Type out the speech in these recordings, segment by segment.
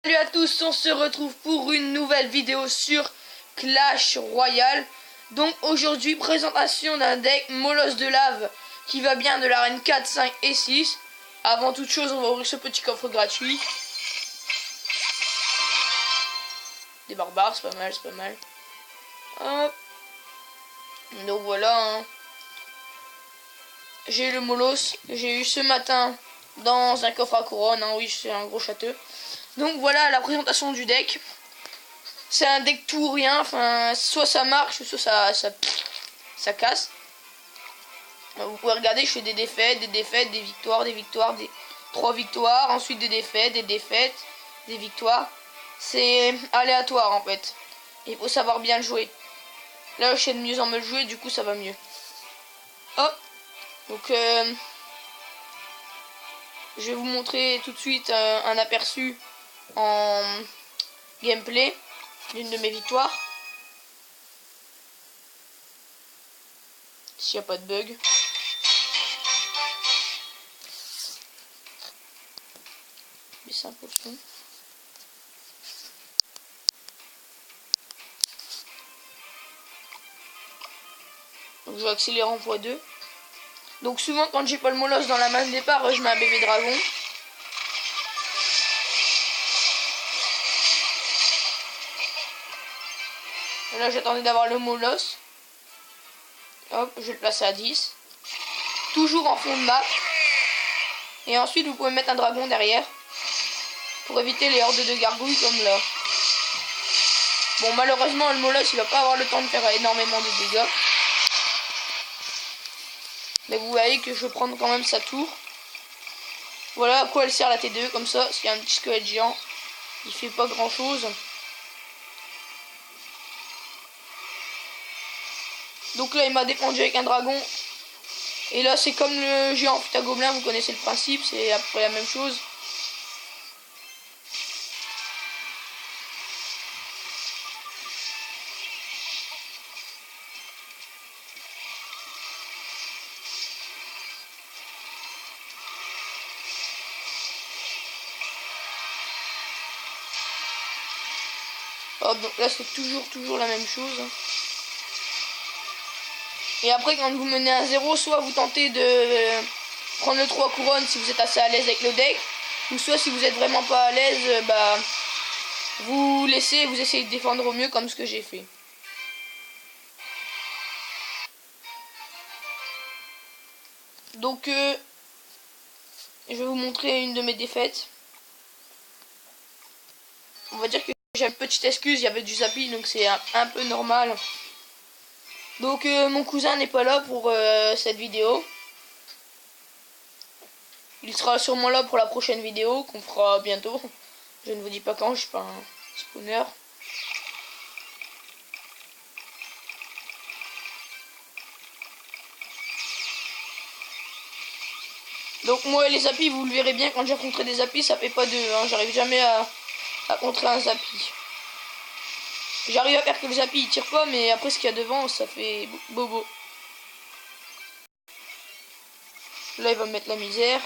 Salut à tous, on se retrouve pour une nouvelle vidéo sur Clash Royale. Donc aujourd'hui, présentation d'un deck Molosse de lave qui va bien de l'arène 4, 5 et 6. Avant toute chose, on va ouvrir ce petit coffre gratuit. Des barbares, c'est pas mal, c'est pas mal. Hop. Donc voilà, hein. J'ai le Molosse que j'ai eu ce matin dans un coffre à couronne, hein. Oui, c'est un gros château. Donc voilà la présentation du deck. C'est un deck tout ou rien, enfin soit ça marche, soit ça casse. Vous pouvez regarder, je fais des défaites, des victoires, des 3 victoires, ensuite des défaites, des victoires. C'est aléatoire en fait. Il faut savoir bien le jouer. Là je sais de mieux en mieux le jouer, du coup ça va mieux. Hop. Donc je vais vous montrer tout de suite un aperçu en gameplay d'une de mes victoires. S'il n'y a pas de bug. Mais c'est un peu son. Donc je vais accélérer en x2. Donc souvent quand j'ai pas le Molosse dans la main de départ, je mets un bébé dragon. Et là j'attendais d'avoir le Molosse. Hop, je vais le placer à 10. Toujours en fond de map. Et ensuite vous pouvez mettre un dragon derrière. Pour éviter les hordes de gargouilles comme là. Bon, malheureusement le Molosse il va pas avoir le temps de faire énormément de dégâts. Mais vous voyez que je vais prendre quand même sa tour. Voilà à quoi elle sert la T2, comme ça, s'il y a un petit squelette géant, il fait pas grand chose. Donc là il m'a défendu avec un dragon. Et là c'est comme le géant Pythagobelin, vous connaissez le principe, c'est à peu près la même chose. Hop, donc là c'est toujours la même chose. Et après quand vous menez à 0, soit vous tentez de prendre le 3 couronnes si vous êtes assez à l'aise avec le deck. Ou soit si vous êtes vraiment pas à l'aise, bah vous essayez de défendre au mieux comme ce que j'ai fait. Donc je vais vous montrer une de mes défaites. On va dire que j'ai une petite excuse, il y avait du zapping donc c'est un peu normal. Donc mon cousin n'est pas là pour cette vidéo. Il sera sûrement là pour la prochaine vidéo qu'on fera bientôt. Je ne vous dis pas quand, je suis pas un spawner. Donc moi les zappies, vous le verrez bien, quand j'affronterai des zappies, ça fait pas deux, hein. J'arrive jamais à contrer un zappie. J'arrive à faire que le zappie il tire pas, mais après ce qu'il y a devant, ça fait bobo. Là il va me mettre la misère.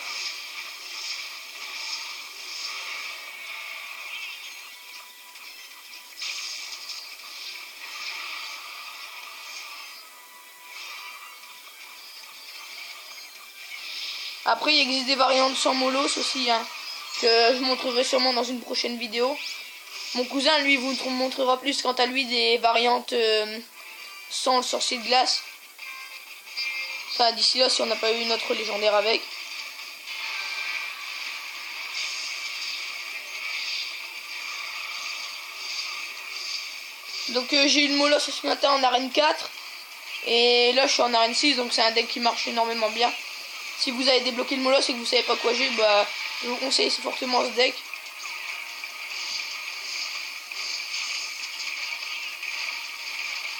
Après, il existe des variantes sans Molosse aussi, hein, que je montrerai sûrement dans une prochaine vidéo. Mon cousin, lui, vous montrera plus quant à lui des variantes sans le sorcier de glace. Enfin, d'ici là, si on n'a pas eu une autre légendaire avec. Donc j'ai eu le Molosse ce matin en arène 4. Et là, je suis en arène 6, donc c'est un deck qui marche énormément bien. Si vous avez débloqué le Molosse et que vous savez pas quoi jouer, bah, je vous conseille fortement ce deck.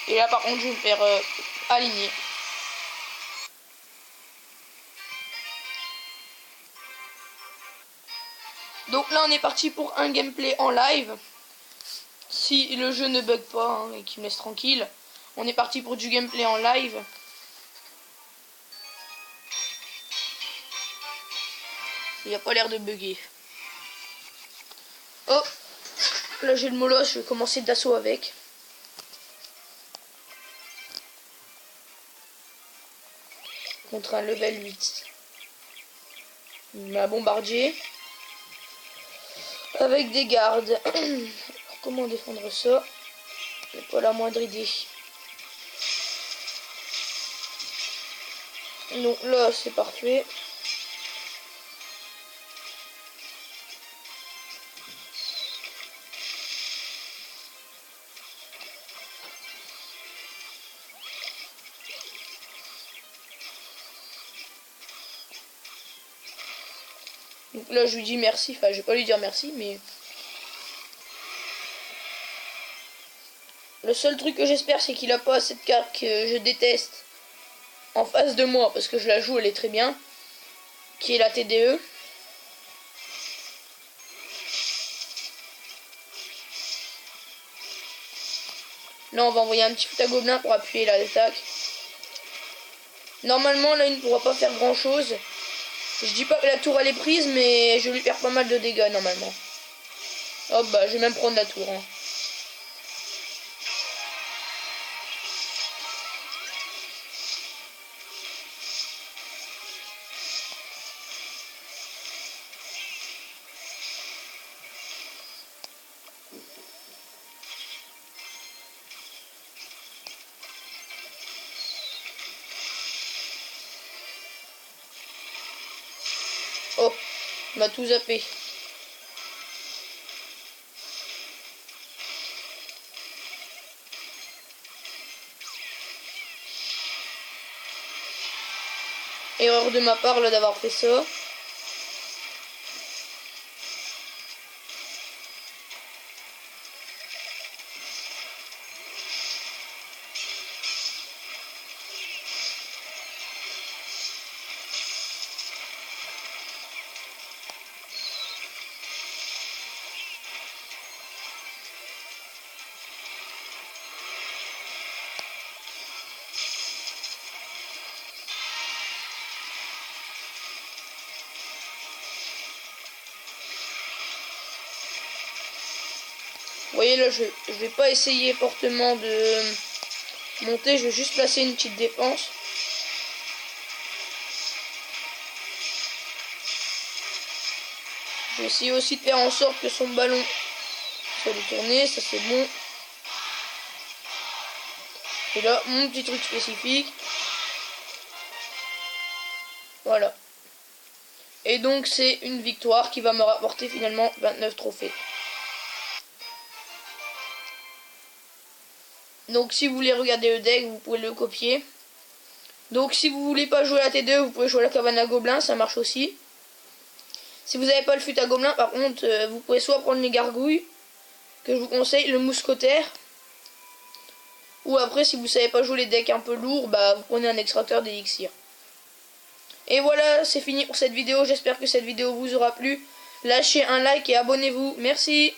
Et là par contre je vais me faire aligner. Donc là on est parti pour un gameplay en live. Si le jeu ne bug pas, hein, et qu'il me laisse tranquille. On est parti pour du gameplay en live. Il n'y a pas l'air de bugger. Oh, Là j'ai le molosse, je vais commencer d'assaut avec. Contre un level 8. Ma bombardier. Avec des gardes. Alors, comment défendre ça? J'ai pas la moindre idée. Donc là c'est parfait. Donc là je lui dis merci, enfin je vais pas lui dire merci mais... Le seul truc que j'espère c'est qu'il a pas cette carte que je déteste en face de moi parce que je la joue, elle est très bien. Qui est la TDE. Là on va envoyer un petit foot à gobelin pour appuyer l'attaque. Normalement là il ne pourra pas faire grand chose. Je dis pas que la tour elle est prise mais je vais lui faire pas mal de dégâts normalement. Hop bah je vais même prendre la tour. Hein. Oh, il m'a tout zappé. Erreur de ma part là d'avoir fait ça. Vous voyez là je vais pas essayer fortement de monter, je vais juste placer une petite défense. Je vais essayer aussi de faire en sorte que son ballon soit détourné, ça c'est bon. Et là mon petit truc spécifique. Voilà. Et donc c'est une victoire qui va me rapporter finalement 29 trophées. Donc si vous voulez regarder le deck, vous pouvez le copier. Donc si vous voulez pas jouer à la T2, vous pouvez jouer à la cabane à gobelins, ça marche aussi. Si vous n'avez pas le fut à gobelins, par contre, vous pouvez soit prendre les gargouilles, que je vous conseille, le mousquetaire. Ou après, si vous savez pas jouer les decks un peu lourds, bah vous prenez un extracteur d'élixir. Et voilà, c'est fini pour cette vidéo. J'espère que cette vidéo vous aura plu. Lâchez un like et abonnez-vous. Merci.